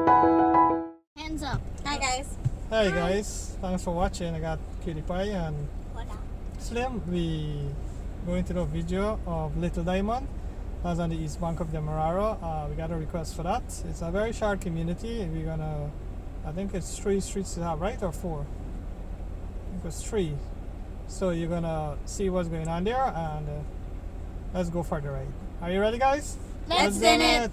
Hands up. Hi guys. Hey guys, thanks for watching. I got Cutie Pie and Hola. Slim. We going to do a video of Little Diamond. That's on the east bank of Demerara. We got a request for that. It's a very short community, and we're gonna, I think it's 3 streets to have, right? Or 4? I think it's 3. So you're gonna see what's going on there, and let's go for the ride. Are you ready, guys? Let's do it.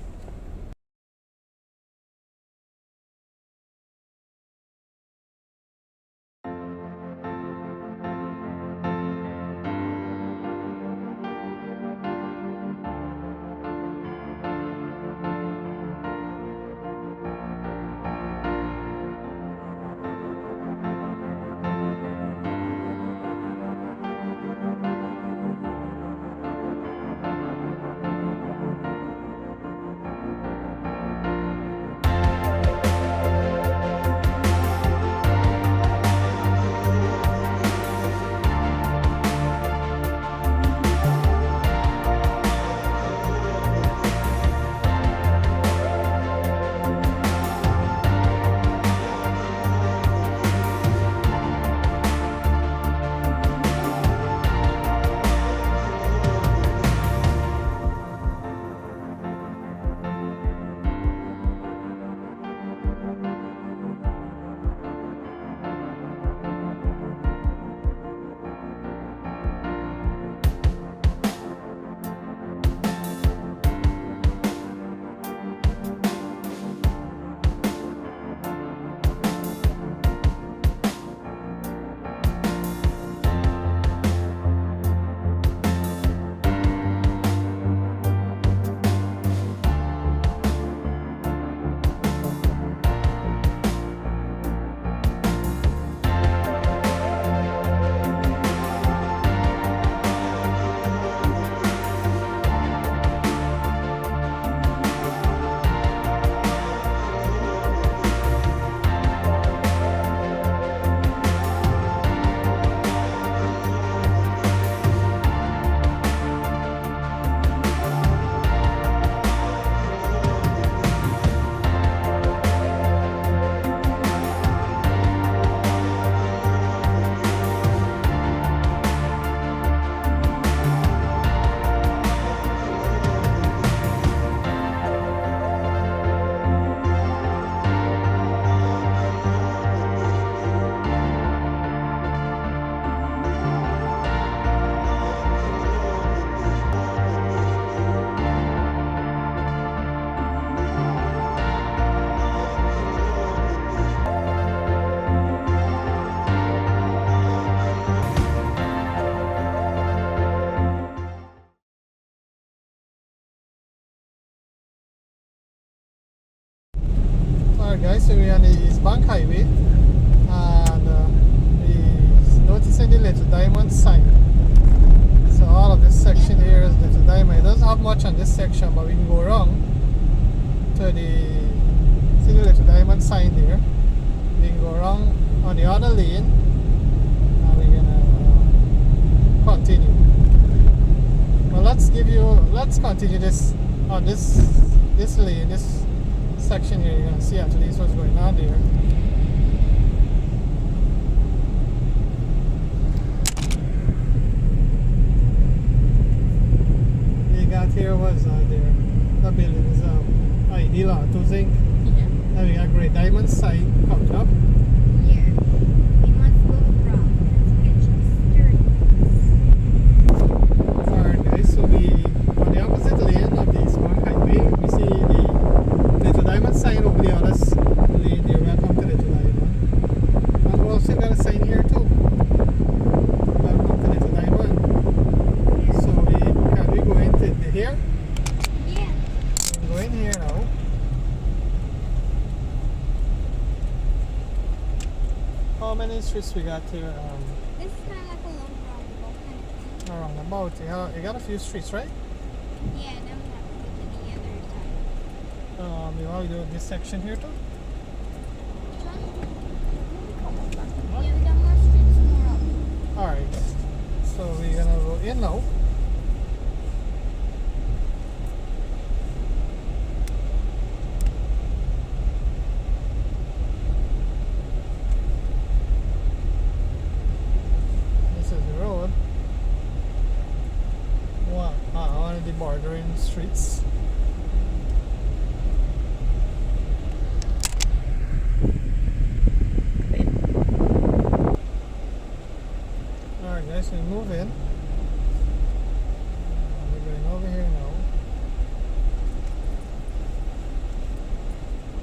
Alright guys, so we're on the East Bank Highway, and we're noticing the Little Diamond sign. So all of this section here is Little Diamond. It doesn't have much on this section, but we can go around to see the Little Diamond sign there. We can go around on the other lane, and we're gonna continue. Well, let's continue this on this lane, this section here. You're gonna see at least what's going on there. We got here was there. The building is Ideal Auto Zinc. Yeah. And we got Great Diamond sign coming up. Here. We must go around. Alright guys, so we on the opposite lane of the East Bank Highway, we see the Little Diamond sign over the other lane there. Welcome to Little Diamond. And we also got a sign here too. Welcome to Little Diamond. So can we go into here? Yeah. We can go in here now. How many streets we got here? This is kind of like a long roundabout kind of thing. Roundabout. You got a few streets, right? Yeah, then we have to go to the other side. You want to do this section here too? Which one? Yeah, we got more streets more up. Alright. So we're gonna go in now. streets. Alright guys, we move in. We're going over here now.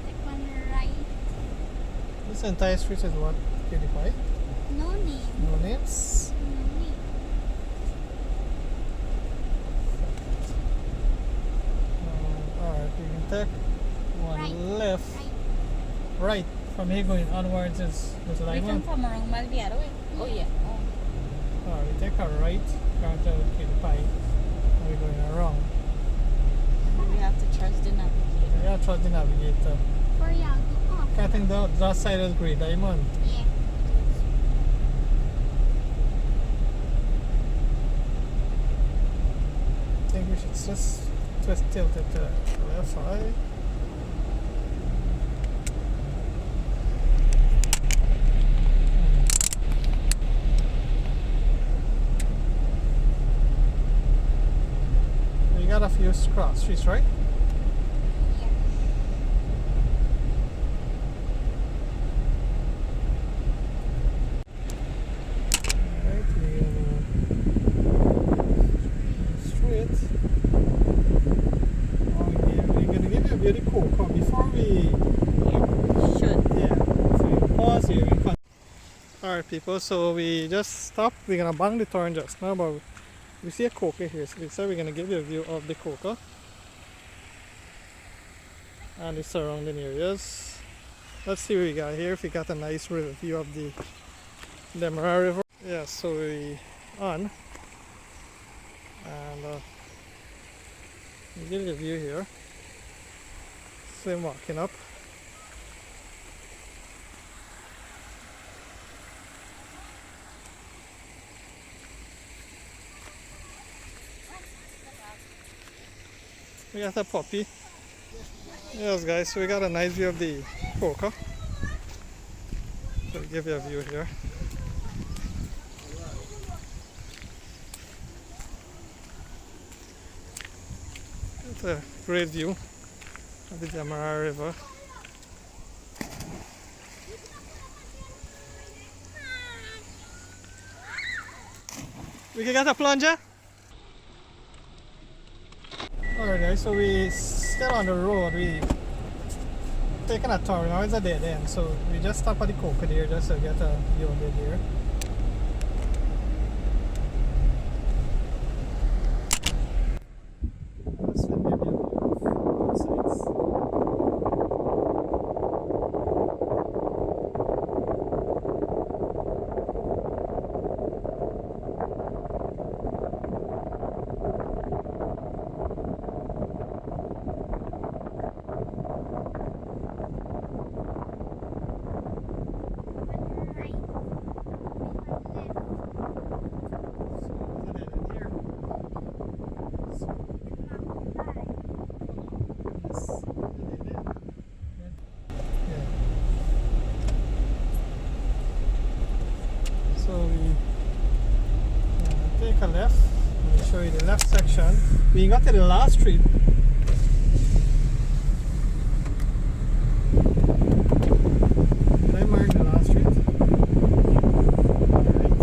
Take one right. This entire street is what? PewDiePie? No name. No names? No name. Alright, we can take one Right. left. Right. From here going onwards is the We line come one. from around the other way. Oh yeah. Oh. Alright, we take a right down to PewDiePie. And we're going around. We have to trust the navigator. We gotta trust the navigator. For y'all go up. I think that side is Great Diamond. Yeah. I think we should just twist tilt it to the left side. We got a few cross streets, right? Yeah. Alright, straight. We're gonna give you a very cool call before we Should. so we pause here. Alright people, so we just stopped. We're gonna bang the turn just now, but we see a coca here, so we said we're gonna give you a view of the coca and the surrounding areas. Let's see what we got here. If we got a nice view of the Demerara River. Yeah, so we on and we give you a view here. So I'm walking up. We got a puppy. Yes guys, so we got a nice view of the coca. So we'll give you a view here. It's a great view of the Demerara River. We can get a plunger? Alright guys, so we still on the road. We taking a turn. Now it's a dead end, so we just stop at the coca there just to get a view of it here. Let's give you a view of both sides. So we take a left. Let me show you the left section. We got to the last street. Did I mark the last street? Alright.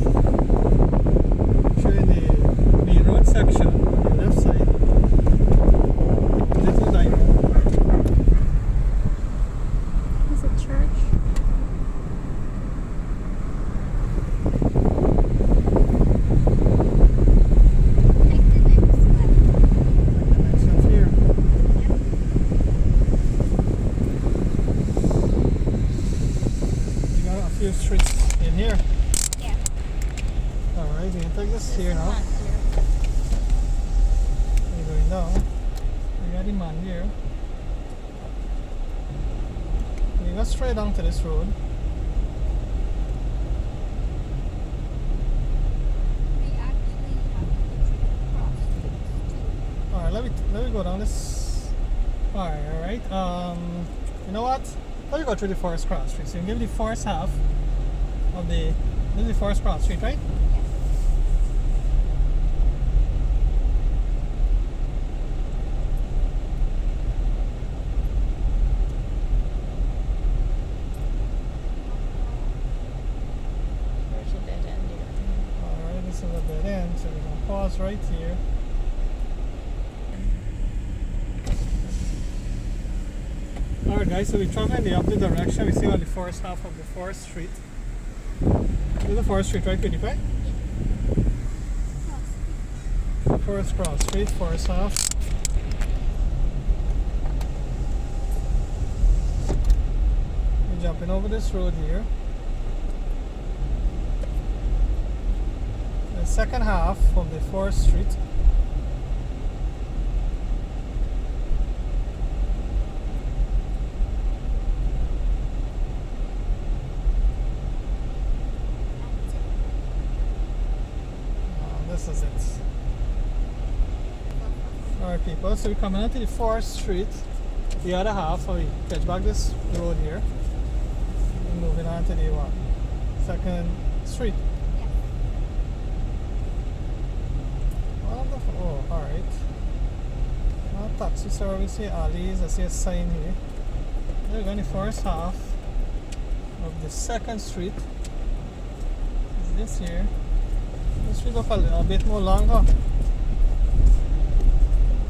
Show you the main road section on the left side. Little diamond. Is it church? Few streets in here. Yeah. Alright, we can take this here now. Not here. We're going down. We got the man here. We go straight down to this road. We actually have to cross. Alright, let me go down this. Alright. You know what? Let me go through the Forest Cross Street. So you can give the forest half of the. This is the Forest Cross Street, right? right here. Alright guys, so we travel in the opposite direction. We see on the first half of the Forest Street. This is the Forest Street, right, Cutie Pie? Forest Cross Street, Forest half. We're jumping over this road here. The second half of the Forest Street. This is it. Alright people, so we're coming out to the Forest Street, the other half, so we catch back this road here. And moving on to the what? Second street. Yeah. Wonderful. Oh, alright. Taxi service here, alleys, I see a sign here. We're going to the first half of the second street. Is this here? This will look a little bit more longer.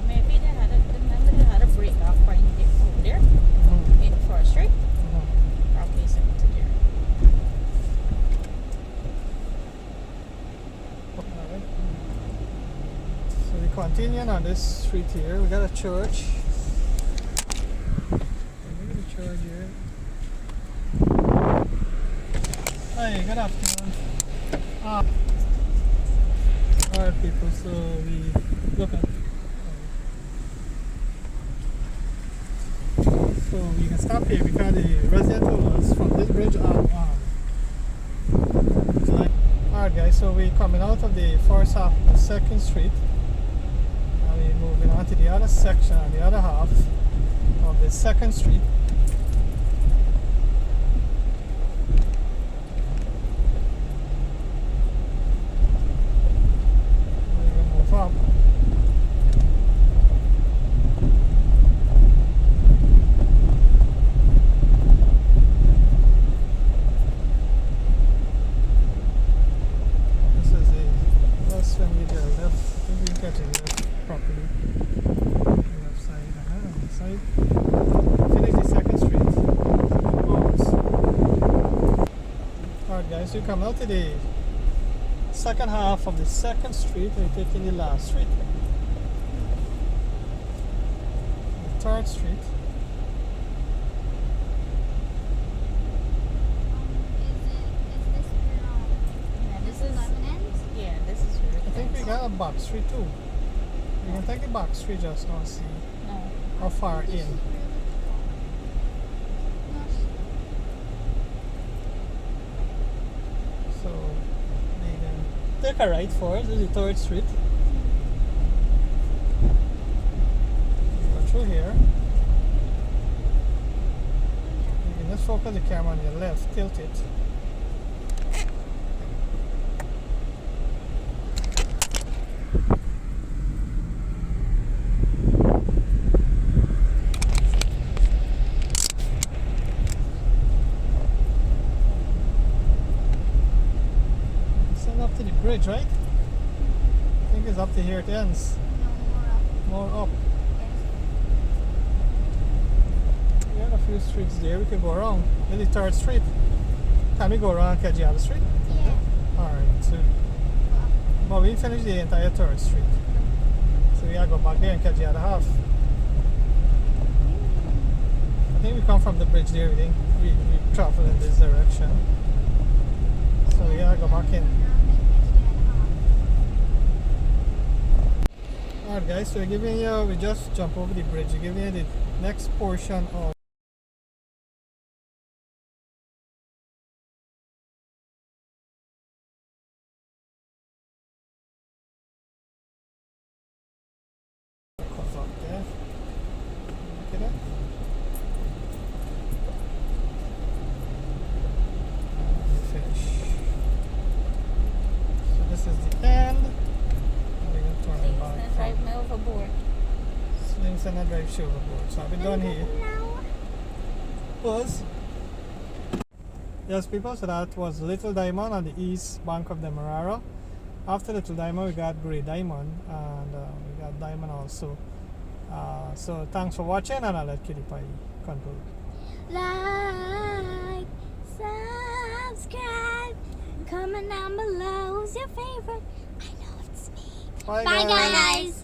Maybe remember they had a break off point over there in Forest Street. Probably sent to there. Alright. So we continuing on this street here. We got a church. Maybe the church here. Hi, good afternoon. Alright people, so we look at so we can stop here because the resident told us from this bridge on. Alright guys, so we're coming out of the first half of the second street and we're moving on to the other section and the other half of the second street. Up. This is the last when we get left. I think we can catch it left properly. Left side, on the side. Finish the second street. Alright guys, we come out to the second half of the second street. We're taking the last street, the third street. Is this Lebanon's? Yeah, this is where I think we got a back street too. We can take the back street just now and see No. how far in. So we can take a right for us. This is the third street. Go through here. You can just focus the camera on your left, tilt it. Send up to the bridge, right? I think it's up to here it ends. No, more up. More up. Yes. We have a few streets there. We could go around. Maybe the third street. Can we go around Guyana Street? Yeah. Alright, so but we finished the entire third street. So we gotta go back there and catch the other half. I think we come from the bridge there, we travel in this direction. So we gotta go back in. Alright guys, so we're giving you, we just jump over the bridge, we're giving you the next portion of there. Look at that. And we finish. So this is the end. We're gonna turn it Please, back. don't drive me overboard. Slings and a drive shoe overboard. So I'll be done here. Pause. Yes people, so that was Little Diamond on the east bank of Demerara. After Little Diamond, we got Grey Diamond, and we got Diamond also. So thanks for watching, and I'll let Kitty Pie conclude. Like, subscribe, comment down below. Who's your favorite? I know it's me. Bye, Bye, guys.